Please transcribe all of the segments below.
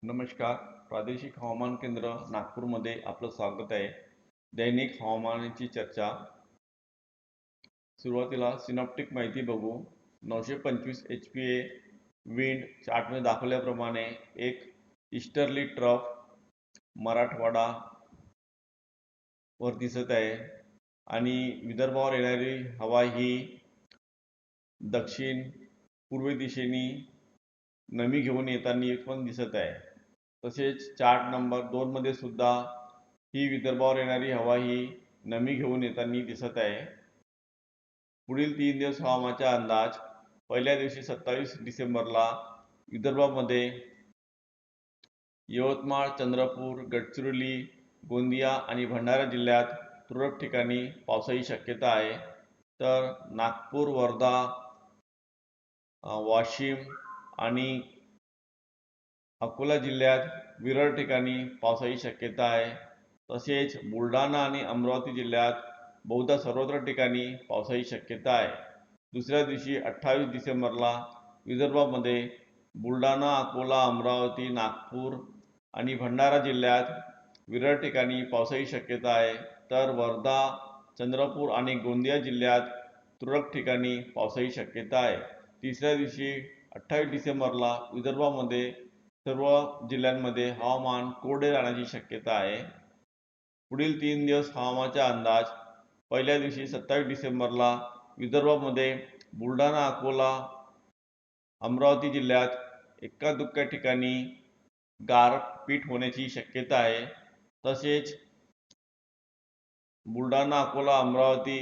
नमस्कार. प्रादेशिक हवामान केंद्र नागपूरमध्ये आपलं स्वागत आहे. दैनिक हवामानाची चर्चा. सुरुवातीला सिनॉप्टिक माहिती बघू. 925 HPA विंड चार्टमध्ये दाखवल्याप्रमाणे एक ईस्टर्ली ट्रफ मराठवाडा वर दिसत आहे आणि विदर्भावर येणारी हवा ही दक्षिण पूर्व दिशेने नमी घेऊन येताना पण दिसत आहे. तसेच चार्ट नंबर 2 मध्ये सुद्धा ही विदर्भावर येणारी हवा ही नमी घेऊन येताना दिसत आहे. पुढील 3 दिवस हवामानाचा अंदाज. पहिल्या दिवशी 27 डिसेंबरला विदर्भामध्ये यवतमाळ, चंद्रपूर, गडचिरोली, गोंदिया आणि भंडारा जिल्ह्यात तुरळक ठिकाणी पावसाची शक्यता आहे. तर नागपूर, वर्धा, वाशिम आणि अकोला जिल्ह्यात विरळ ठिकाणी पावसाची शक्यता आहे. तसेच बुलढाणा आणि अमरावती जिल्ह्यात बहुधा सर्वत्र ठिकाणी पावसाची शक्यता आहे. दुसऱ्या दिवशी 28 डिसेंबरला विदर्भामध्ये बुलढाणा, अकोला, अमरावती, नागपूर आणि भंडारा जिल्ह्यात विरळ ठिकाणी पावसाची शक्यता आहे. तर वर्धा, चंद्रपूर आणि गोंदिया जिल्ह्यात तुरळक ठिकाणी पावसाची शक्यता आहे. तिसऱ्या दिवशी 28 डिसेंबरला विदर्भामध्ये सर्व जिल्ह्यांमध्ये हवामान कोरडे राहण्याची शक्यता आहे. पुढील 3 दिवस हवामानाचा अंदाज. पहिल्या दिवशी 27 डिसेंबरला विदर्भामध्ये बुलढाणा, अकोला, अमरावती जिल्ह्यात एका-दुक्का ठिकाणी गारपीट होण्याची शक्यता आहे. तसेच बुलढाणा, अकोला, अमरावती,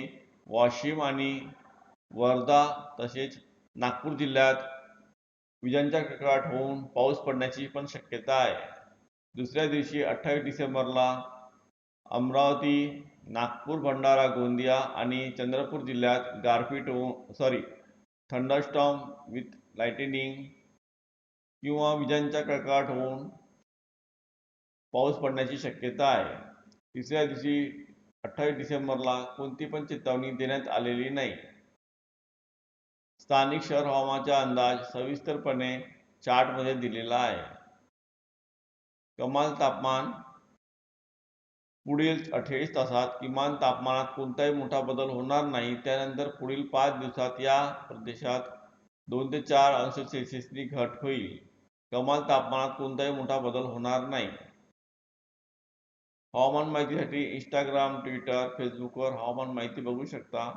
वाशिम आणि वर्धा तसेच नागपूर जिल्ह्यात विजांच्या कडकडाट होऊन पाऊस पडण्याची पण शक्यता आहे. दुसऱ्या दिवशी 28 डिसेंबरला अमरावती, नागपूर, भंडारा, गोंदिया आणि चंद्रपूर जिल्ह्यात गारपीट होऊन थंडरस्टॉर्म विथ लाइटनिंग किंवा विजांच्या कडकडाट होऊन पाऊस पडण्याची शक्यता आहे. तिसऱ्या दिवशी 28 डिसेंबरला कोणती पण चेतावणी देण्यात आलेली नाही. स्थानिक शहर हवामानाचा अंदाज सविस्तरपणे चार्टमध्ये दिलेला आहे. कमाल तापमान. पुढील 48 तासात किमान तापमानात कोणताही मोठा बदल होणार नाही. त्यानंतर पुढील 5 दिवसात या प्रदेशात 2 ते 4 अंश सेल्सिअसनी घट होईल. कमाल तापमानात कोणताही मोठा बदल होणार नाही. हवामान माहितीसाठी इंस्टाग्राम, ट्विटर, फेसबुकवर हवामान माहिती बघू शकता.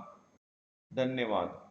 धन्यवाद.